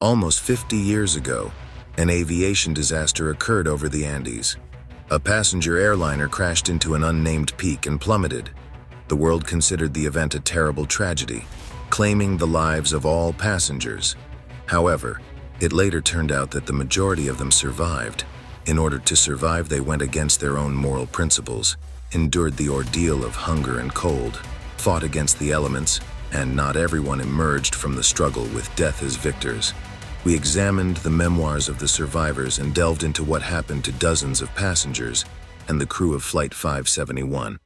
Almost 50 years ago, an aviation disaster occurred over the Andes. A passenger airliner crashed into an unnamed peak and plummeted. The world considered the event a terrible tragedy, claiming the lives of all passengers. However, it later turned out that the majority of them survived. In order to survive, they went against their own moral principles, endured the ordeal of hunger and cold, fought against the elements, and not everyone emerged from the struggle with death as victors. We examined the memoirs of the survivors and delved into what happened to dozens of passengers and the crew of Flight 571.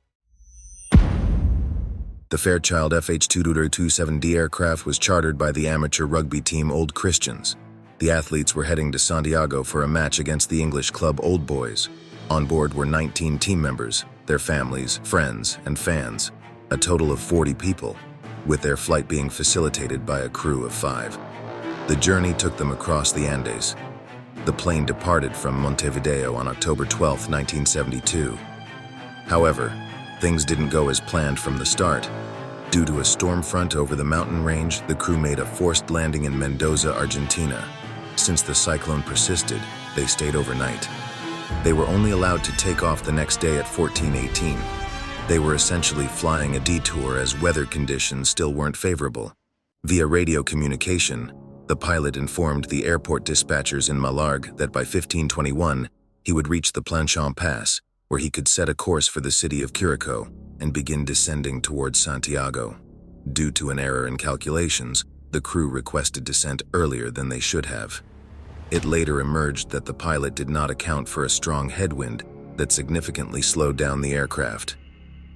The Fairchild FH-2227D aircraft was chartered by the amateur rugby team Old Christians. The athletes were heading to Santiago for a match against the English club Old Boys. On board were 19 team members, their families, friends, and fans, a total of 40 people, with their flight being facilitated by a crew of 5. The journey took them across the Andes. The plane departed from Montevideo on October 12, 1972. However, things didn't go as planned from the start. Due to a storm front over the mountain range, the crew made a forced landing in Mendoza, Argentina. Since the cyclone persisted, they stayed overnight. They were only allowed to take off the next day at 14:18. They were essentially flying a detour as weather conditions still weren't favorable. Via radio communication, the pilot informed the airport dispatchers in Malargüe that by 15:21, he would reach the Planchon Pass, where he could set a course for the city of Curacao and begin descending towards Santiago. Due to an error in calculations, the crew requested descent earlier than they should have. It later emerged that the pilot did not account for a strong headwind that significantly slowed down the aircraft.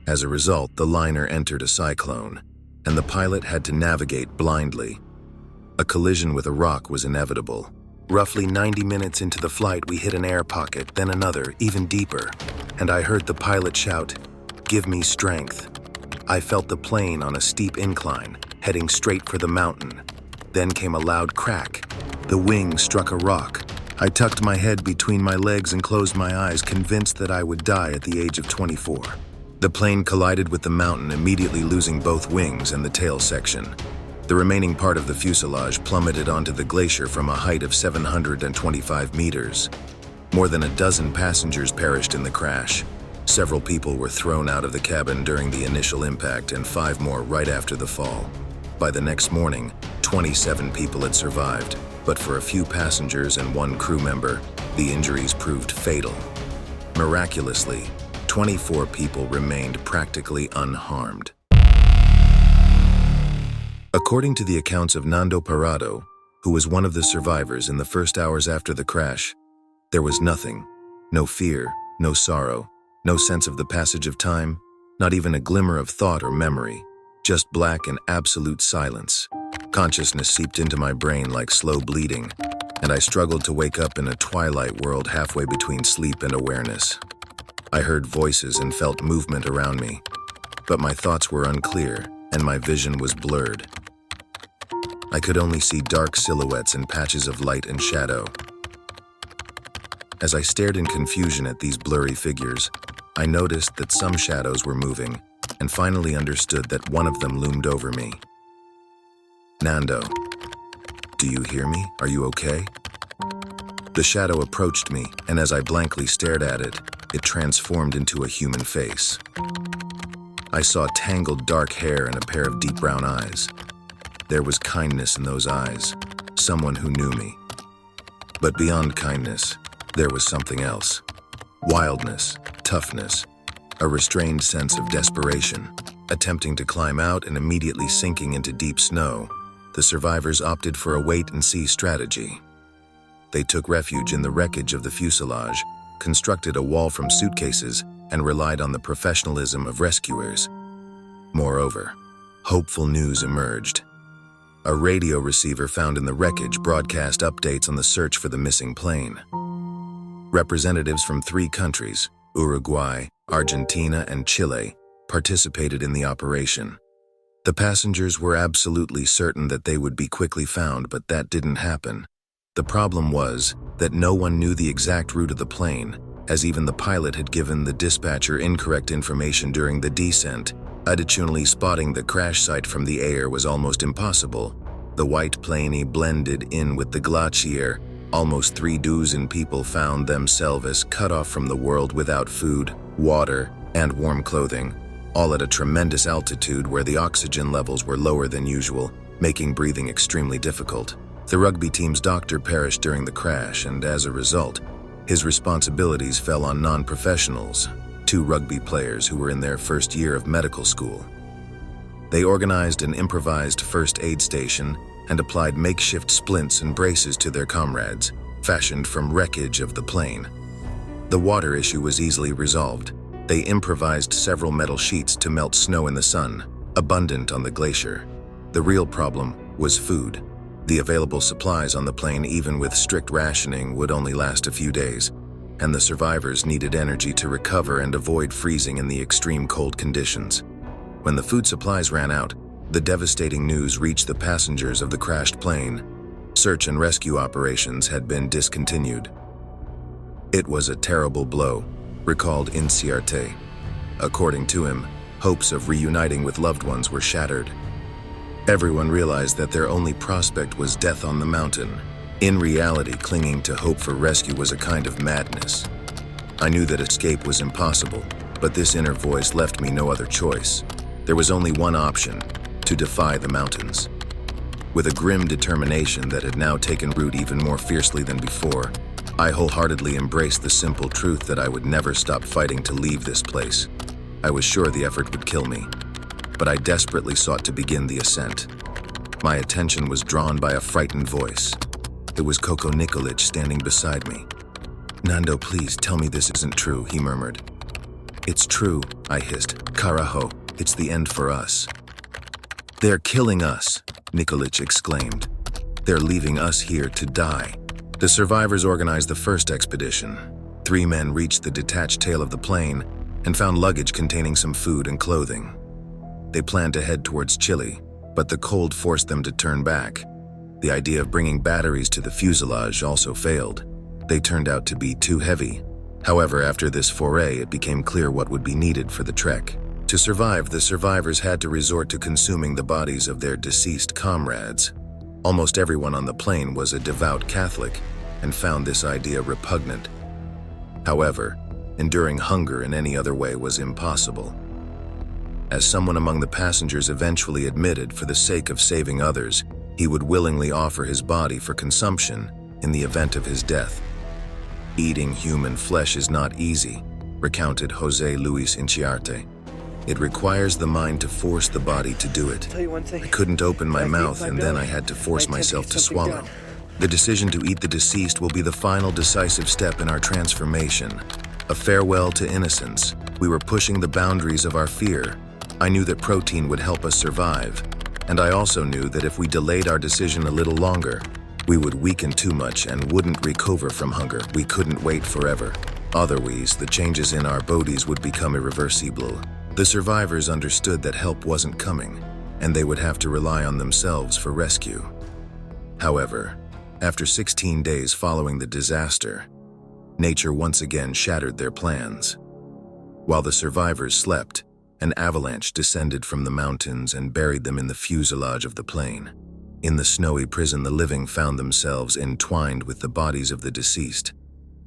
As a result, the liner entered a cyclone, and the pilot had to navigate blindly. A collision with a rock was inevitable. Roughly 90 minutes into the flight, we hit an air pocket, then another, even deeper, and I heard the pilot shout, "Give me strength." I felt the plane on a steep incline, heading straight for the mountain. Then came a loud crack. The wing struck a rock. I tucked my head between my legs and closed my eyes, convinced that I would die at the age of 24. The plane collided with the mountain, immediately losing both wings and the tail section. The remaining part of the fuselage plummeted onto the glacier from a height of 725 meters. More than a dozen passengers perished in the crash. Several people were thrown out of the cabin during the initial impact and 5 more right after the fall. By the next morning, 27 people had survived, but for a few passengers and 1 crew member, the injuries proved fatal. Miraculously, 24 people remained practically unharmed. According to the accounts of Nando Parado, who was one of the survivors in the first hours after the crash, there was nothing, no fear, no sorrow, no sense of the passage of time, not even a glimmer of thought or memory, just black and absolute silence. Consciousness seeped into my brain like slow bleeding, and I struggled to wake up in a twilight world halfway between sleep and awareness. I heard voices and felt movement around me, but my thoughts were unclear and my vision was blurred. I could only see dark silhouettes and patches of light and shadow. As I stared in confusion at these blurry figures, I noticed that some shadows were moving and finally understood that one of them loomed over me. "Nando, do you hear me? Are you okay?" The shadow approached me, and as I blankly stared at it, it transformed into a human face. I saw tangled dark hair and a pair of deep brown eyes. There was kindness in those eyes, someone who knew me. But beyond kindness, there was something else. Wildness, toughness, a restrained sense of desperation. Attempting to climb out and immediately sinking into deep snow, the survivors opted for a wait-and-see strategy. They took refuge in the wreckage of the fuselage, constructed a wall from suitcases, and relied on the professionalism of rescuers. Moreover, hopeful news emerged. A radio receiver found in the wreckage broadcast updates on the search for the missing plane. Representatives from 3 countries, Uruguay, Argentina, and Chile, participated in the operation. The passengers were absolutely certain that they would be quickly found, but that didn't happen. The problem was that no one knew the exact route of the plane, as even the pilot had given the dispatcher incorrect information during the descent. Additionally, spotting the crash site from the air was almost impossible, The white plainy blended in with the glacier. Almost 3 dozen people found themselves cut off from the world without food, water, and warm clothing, all at a tremendous altitude where the oxygen levels were lower than usual, making breathing extremely difficult. The rugby team's doctor perished during the crash, and as a result, his responsibilities fell on non-professionals, 2 rugby players who were in their first year of medical school. They organized an improvised first aid station and applied makeshift splints and braces to their comrades, fashioned from wreckage of the plane. The water issue was easily resolved. They improvised several metal sheets to melt snow in the sun, abundant on the glacier. The real problem was food. The available supplies on the plane, even with strict rationing, would only last a few days, and the survivors needed energy to recover and avoid freezing in the extreme cold conditions. When the food supplies ran out, the devastating news reached the passengers of the crashed plane. Search and rescue operations had been discontinued. It was a terrible blow, recalled Inciarte. According to him, hopes of reuniting with loved ones were shattered. Everyone realized that their only prospect was death on the mountain. In reality, clinging to hope for rescue was a kind of madness. I knew that escape was impossible, but this inner voice left me no other choice. There was only one option: to defy the mountains. With a grim determination that had now taken root even more fiercely than before, I wholeheartedly embraced the simple truth that I would never stop fighting to leave this place. I was sure the effort would kill me, but I desperately sought to begin the ascent. My attention was drawn by a frightened voice. It was Coco Nikolic standing beside me. "Nando, please tell me this isn't true," he murmured. "It's true," I hissed. "Carajo, it's the end for us." "They're killing us," Nikolic exclaimed. "They're leaving us here to die." The survivors organized the first expedition. 3 men reached the detached tail of the plane and found luggage containing some food and clothing. They planned to head towards Chile, but the cold forced them to turn back. The idea of bringing batteries to the fuselage also failed. They turned out to be too heavy. However, after this foray, it became clear what would be needed for the trek. To survive, the survivors had to resort to consuming the bodies of their deceased comrades. Almost everyone on the plane was a devout Catholic and found this idea repugnant. However, enduring hunger in any other way was impossible. As someone among the passengers eventually admitted, for the sake of saving others, he would willingly offer his body for consumption in the event of his death. "Eating human flesh is not easy," recounted Jose Luis Inciarte. "It requires the mind to force the body to do it. I couldn't open my mouth, and then I had to force myself to swallow. The decision to eat the deceased will be the final decisive step in our transformation. A farewell to innocence. We were pushing the boundaries of our fear. I knew that protein would help us survive, and I also knew that if we delayed our decision a little longer, we would weaken too much and wouldn't recover from hunger. We couldn't wait forever. Otherwise, the changes in our bodies would become irreversible." The survivors understood that help wasn't coming, and they would have to rely on themselves for rescue. However, after 16 days following the disaster, nature once again shattered their plans. While the survivors slept, an avalanche descended from the mountains and buried them in the fuselage of the plane. In the snowy prison, the living found themselves entwined with the bodies of the deceased.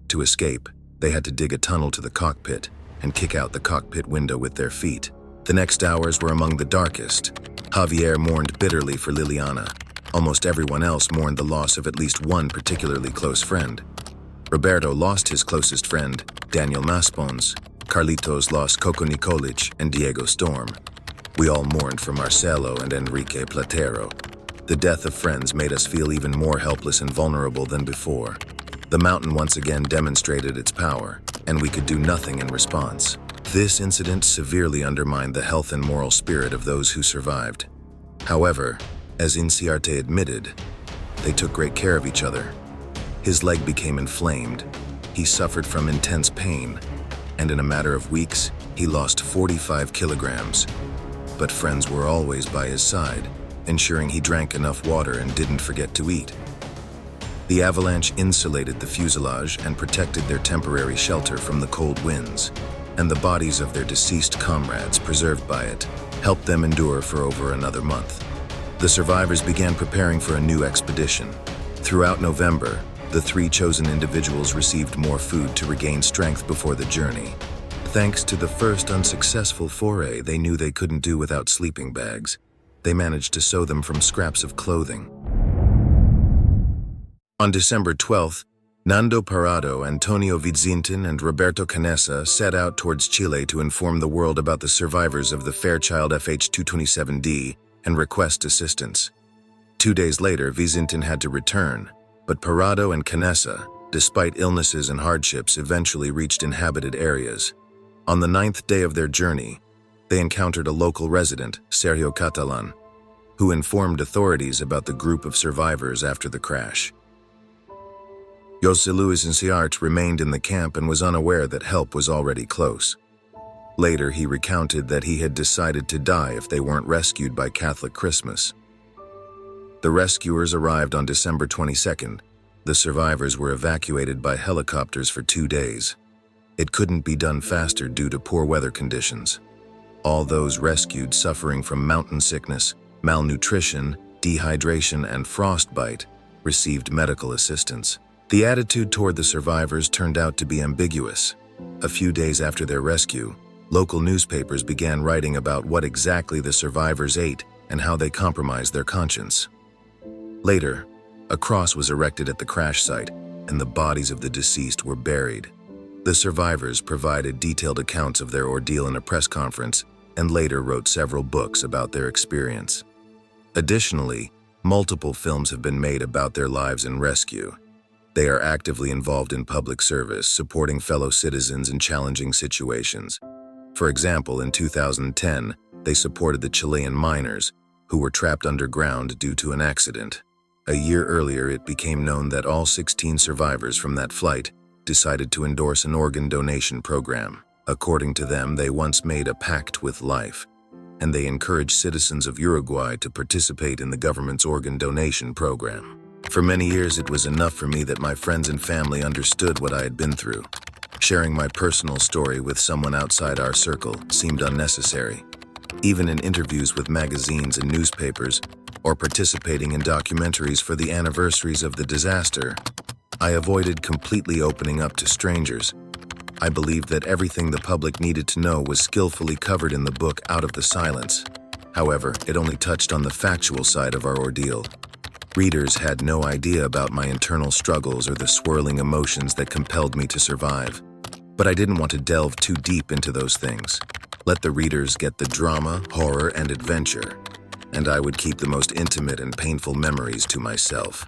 To escape, they had to dig a tunnel to the cockpit and kick out the cockpit window with their feet. The next hours were among the darkest. Javier mourned bitterly for Liliana. Almost everyone else mourned the loss of at least one particularly close friend. Roberto lost his closest friend, Daniel Maspons. Carlitos lost Coco Nikolic and Diego Storm. We all mourned for Marcelo and Enrique Platero. The death of friends made us feel even more helpless and vulnerable than before. The mountain once again demonstrated its power, and we could do nothing in response. This incident severely undermined the health and moral spirit of those who survived. However, as Inciarte admitted, they took great care of each other. His leg became inflamed, he suffered from intense pain, and in a matter of weeks, he lost 45 kilograms. But friends were always by his side, ensuring he drank enough water and didn't forget to eat. The avalanche insulated the fuselage and protected their temporary shelter from the cold winds, and the bodies of their deceased comrades preserved by it helped them endure for over another month. The survivors began preparing for a new expedition. Throughout November, the 3 chosen individuals received more food to regain strength before the journey. Thanks to the first unsuccessful foray, they knew they couldn't do without sleeping bags. They managed to sew them from scraps of clothing. On December 12th, Nando Parado, Antonio Vizintin, and Roberto Canessa set out towards Chile to inform the world about the survivors of the Fairchild FH-227D and request assistance. 2 days later, Vizintin had to return, but Parado and Canessa, despite illnesses and hardships, eventually reached inhabited areas. On the 9th day of their journey, they encountered a local resident, Sergio Catalan, who informed authorities about the group of survivors after the crash. José Luis Inciart remained in the camp and was unaware that help was already close. Later, he recounted that he had decided to die if they weren't rescued by Catholic Christmas. The rescuers arrived on December 22nd. The survivors were evacuated by helicopters for 2 days. It couldn't be done faster due to poor weather conditions. All those rescued suffering from mountain sickness, malnutrition, dehydration, and frostbite received medical assistance. The attitude toward the survivors turned out to be ambiguous. A few days after their rescue, local newspapers began writing about what exactly the survivors ate and how they compromised their conscience. Later, a cross was erected at the crash site, and the bodies of the deceased were buried. The survivors provided detailed accounts of their ordeal in a press conference and later wrote several books about their experience. Additionally, multiple films have been made about their lives in rescue. They are actively involved in public service, supporting fellow citizens in challenging situations. For example, in 2010, they supported the Chilean miners, who were trapped underground due to an accident. A year earlier, it became known that all 16 survivors from that flight decided to endorse an organ donation program. According to them, they once made a pact with life, and they encouraged citizens of Uruguay to participate in the government's organ donation program. For many years, it was enough for me that my friends and family understood what I had been through. Sharing my personal story with someone outside our circle seemed unnecessary. Even in interviews with magazines and newspapers, or participating in documentaries for the anniversaries of the disaster, I avoided completely opening up to strangers. I believed that everything the public needed to know was skillfully covered in the book Out of the Silence. However, it only touched on the factual side of our ordeal. Readers had no idea about my internal struggles or the swirling emotions that compelled me to survive. But I didn't want to delve too deep into those things. Let the readers get the drama, horror, and adventure, and I would keep the most intimate and painful memories to myself.